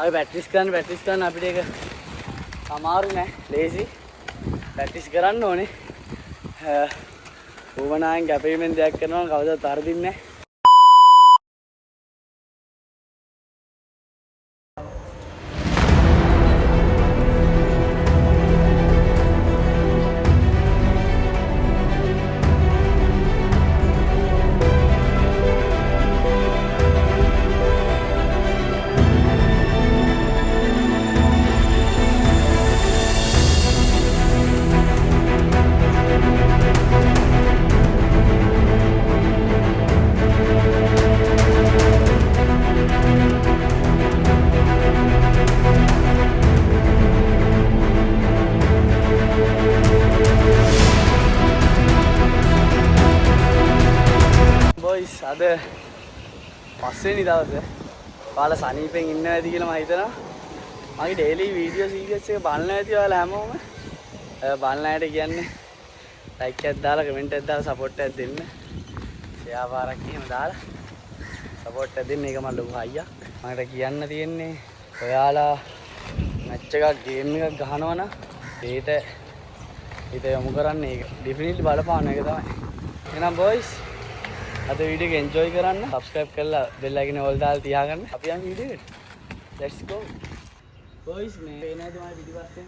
අපි ප්‍රැක්ටිස් කරන්න අපිට ඒක අමාරු නෑ ලේසි ප්‍රැක්ටිස් කරන්න ඕනේ ඕවනායෙන් කැපීමෙන් දෙයක් කරනවා කවදාවත් තරදින්නේ නෑ අද පස්වෙනි දවසේ ඔයාලා සනීපෙන් ඉන්න ඇති කියලා මම හිතනවා. මගේ ඩේලි වීඩියෝ සීරීස් එක බලන්න ඇති ඔයාලා හැමෝම. බලන්න ඇට කියන්නේ ලයික් එකක් දාලා කමෙන්ට් එකක් දාලා සපෝට් එකක් දෙන්න. ෂෙයා පාරක් එහෙම දාලා සපෝට් එකක් දෙන්න. ඒක මම ලොකු අයියා. මට කියන්න තියෙන්නේ ඔයාලා මැච් එකක් ගේම් එකක් ගහනවා නම් ඒට හිත යොමු කරන්න ඒක ඩෙෆිනිට්ලි බලපාන එක තමයි. එහෙනම් බොයිස් අද වීඩියෝ එක එන්ජොයි කරන්න සබ්ස්ක්‍රයිබ් කරලා බෙල් අයිකන් ඕල් දාලා තියාගන්න. අපි යමු වීඩියෝ එකට. let's go boys මේ පේන ඇති මම පිටිපස්සේ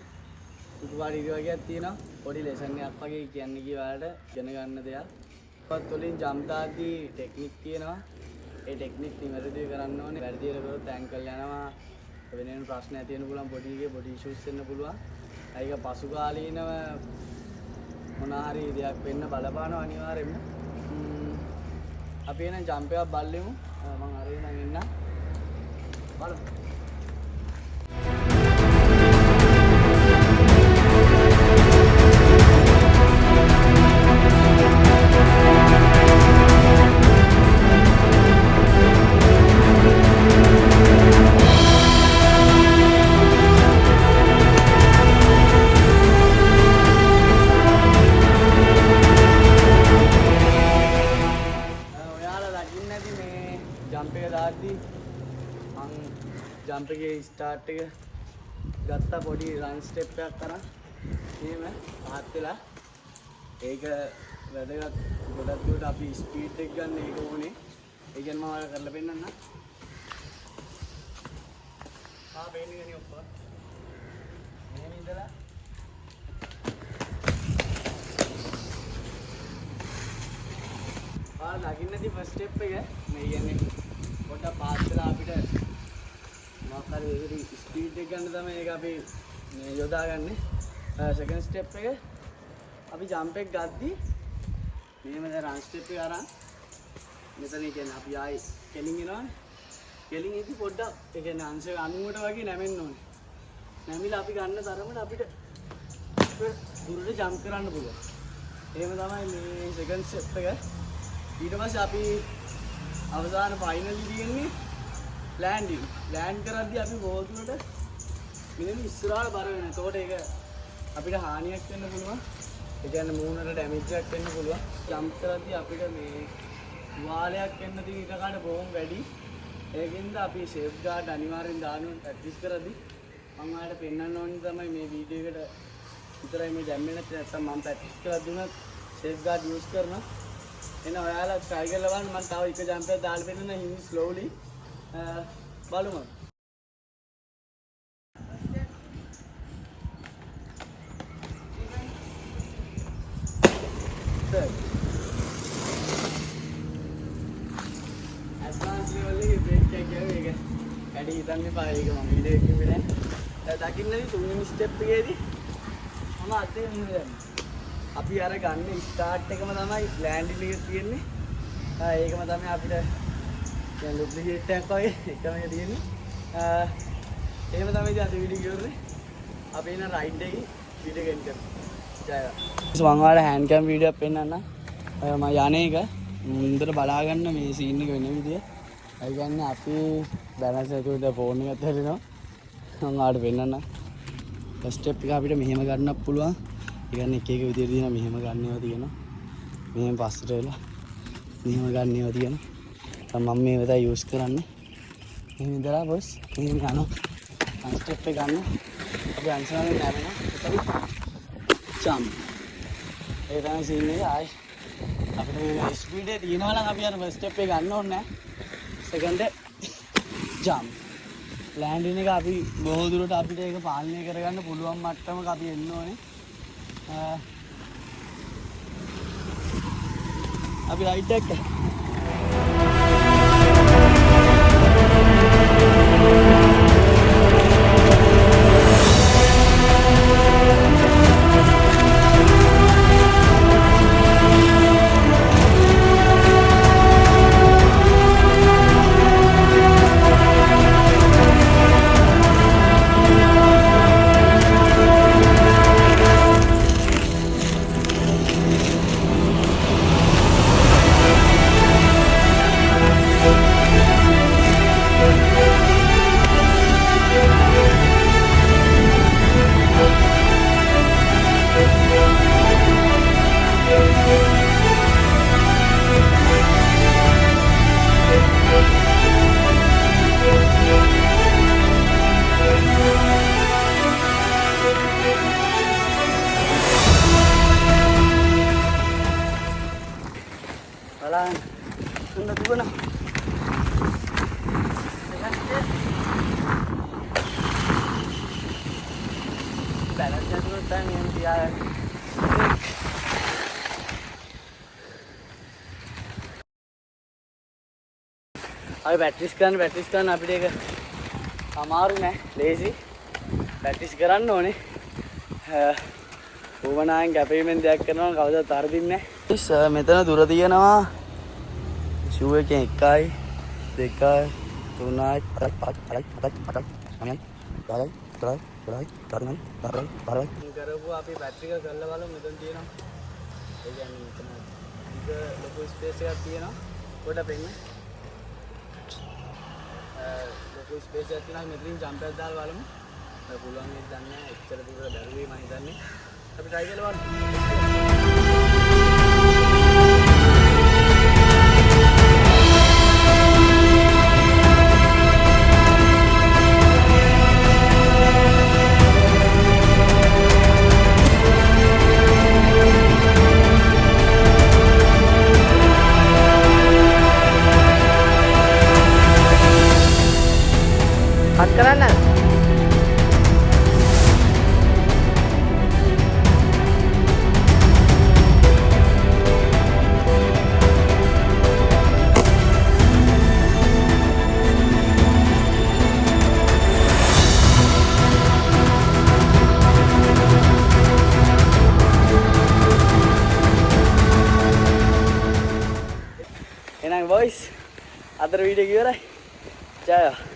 උඩුපාඩි වගේක් තියෙනවා. පොඩි ලෙසන් එකක් වගේ කියන්න කිව්වාට ඉගෙන ගන්න දෙයක්. පත් වලින් ජම්ප් දාද්දී ටෙක්නික් තියෙනවා. ඒ ටෙක්නික් නිවැරදිව කරන්න ඕනේ. වැරදි කරොත් ඇන්කල් යනවා. වෙන ප්‍රශ්න ඇති වෙන්න පුළුවන් බොඩි එකේ බොඩි ඉෂුස් වෙන්න පුළුවන්. ඒක පසුකාලීනව මොනවා හරි දෙයක් වෙන්න බලපානවා අනිවාර්යෙන්ම. අපි එන ජම්ප් එකක් බලමු. මම අරගෙන එන්න. බලමු. ජම්ප් එක දාද්දී මං ජම්ප් එකේ ස්ටාර්ට් එක ගත්තා පොඩි රන් ස්ටෙප් එකක් කරන් එහෙම පහත් වෙලා ඒක වැදගත් ගොඩක් දුරට අපි ස්පීඩ් එක ගන්න ඒක ඕනේ ඒ කියන්නේ මම ඔයාලට කරලා පෙන්නන්න පේන්නේ ගනිය ඔක්කොම මෙහෙම ඉඳලා දකින්නදී ෆස්ට් ස්ටෙප් එක මේ කියන්නේ පොඩ්ඩක් පාස් වෙලා අපිට මොකක් හරි ඒකේ ස්පීඩ් එක ගන්න තමයි ඒක අපි මේ යොදාගන්නේ. සෙකන්ඩ් ස්ටෙප් එක අපි ජම්ප් එක ගද්දී මෙහෙම දැන් රන් ස්ටෙප් එක අරන් මෙතන කියන්නේ අපි ආයි කෙලින් එනවනේ. කෙලින් ඉදි පොඩ්ඩක් ඒ කියන්නේ අංශ 90ට වගේ නැමෙන්න ඕනේ. නැමිලා අපි ගන්න තරමට අපිට දුරට ජම්ප් කරන්න පුළුවන්. එහෙම තමයි මේ සෙකන්ඩ් ස්ටෙප් එක. ඊට පස්සේ අපි අවසාන ෆයිනලි තියෙන්නේ ලෑන්ඩින්. ලෑන්ඩ් කරද්දී අපි බෝල් තුනට මෙන්න ඉස්සරහට බර වෙනවා. එතකොට ඒක අපිට හානියක් වෙන්න පුළුවන්. ඒ කියන්නේ මූණට ඩැමේජ් එකක් වෙන්න පුළුවන්. ජම්ප් කරද්දී අපිට මේ තුවාලයක් වෙන්න තියෙන ඉඩකඩ බොහොම වැඩි. ඒකින්ද අපි සේෆ් ගාඩ් අනිවාර්යෙන් දාන්න ඕනේ ප්‍රැක්ටිස් කරද්දී. මම ඔයාලට පෙන්නන්න ඕනේ තමයි මේ වීඩියෝ එකට විතරයි මේ දැම්මේ නැත්නම් මම ප්‍රැක්ටිස් කරද්දී උනත් සේෆ් ගාඩ් යූස් කරනවා. එන ඔයාලා try කරලා බලන්න. මම තව එක ජම්ප් එකක් දාලා පෙන්නන හිමි slowly බලමු. ඇඩ්වාන්ස් ලෙවල් එකේ බ්‍රේක් එකක් ගියාම ඒක වැඩි හිතන්න එපා. ඒක මම වීඩියෝ එකේ කිව්වේ නෑ. දකින්නදී තුන්වෙනි ස්ටෙප් එකේදී මම අතේ මුණ දැම්මා. අපි අර ගන්න ස්ටාර්ට් එකම තමයි ලෑන්ඩින් එකේ තියෙන්නේ. ඒකම තමයි අපිට දැන් ඩුප්ලිකේට් එකක් වගේ එකම එක තියෙන්නේ. එහෙම තමයි ඉතින් අද වීඩියෝ කරන්නේ. අපි එන රයිඩ් එකේ වීඩියෝ ගෙන් කරමු. ජය වේවා. මම ඔයාලට හෑන්ඩ් කැම් වීඩියෝ එකක් පෙන්නන්න. මම යන්නේ එක මුන්දර බලා ගන්න මේ සීන් එක වෙන විදිය. ඒ කියන්නේ අපි බැලන්ස් එක උඩ ෆෝන් එකත් හැදෙනවා. මම ඔයාලට පෙන්නන්න. ෆස්ට් ස්ටෙප් එක අපිට මෙහෙම ගන්නත් පුළුවන්. ඒ කියන්නේ එක එක විදියට තියෙනවා. මෙහෙම ගන්නේවා තියෙනවා. මෙහෙම පස්සට වෙලා මෙහෙම ගන්නේවා තියෙනවා. මම මේව තමයි යූස් කරන්නේ. මෙහෙම ඉඳලා බොස් මෙහෙම යනවා. ස්ටෙප් එක ගන්න. අපි අන්සාරෙන් නැවෙනවා. එතන ජම්ප්. ඒ තමයි සීන් එක. ආයි අපිට මේ ස්පීඩ් එක තියෙනවා නම් අපි අර ෆස්ට් ස්ටෙප් එක ගන්න ඕනේ නැහැ. සෙකන්ඩ් එක ජම්ප්. ලෑන්ඩින් එක අපි බොහෝ දුරට අපිට ඒක පාලනය කරගන්න පුළුවන් මට්ටමක අපි එන්න ඕනේ. අපි රයිට් එක බලන්න තුන තිබුණා. බැලන්ස් එක තුනක් තමයි මම තියාගන්නේ. අපි ප්‍රැක්ටිස් කරන්න අපිට ඒක අමාරු නෑ, ලේසි. ප්‍රැක්ටිස් කරන්න ඕනේ. උවමනායෙන් කැපීමෙන් දෙයක් කරනවා කවදාවත් තරදින්නේ නෑ. මෙතන දුර තියෙනවා ෂූ එකෙන් 1යි 2යි 3යි 4යි 5යි 6යි 7යි 8යි 9යි 10යි 11යි 12යි 13යි 14යි කරපුවා අපි බැටරි එක කරලා බලමු. මෙතන තියෙනවා. ඒ කියන්නේ මෙතන ලොකු ස්පේස් එකක් තියෙනවා. පොඩ පෙන්න. ලොකු ස්පේස් එකක් තියෙනවා. මෙතනින් ජම්ප් එකක් දාලා බලමු. පුළුවන් නේද දන්නේ නැහැ. එච්චර දුර බැරුවේ මම හිතන්නේ. අපි try කරලා බලමු. හත් කරන්න. එහෙනම් boys අදට වීඩියෝ එක ඉවරයි. ජය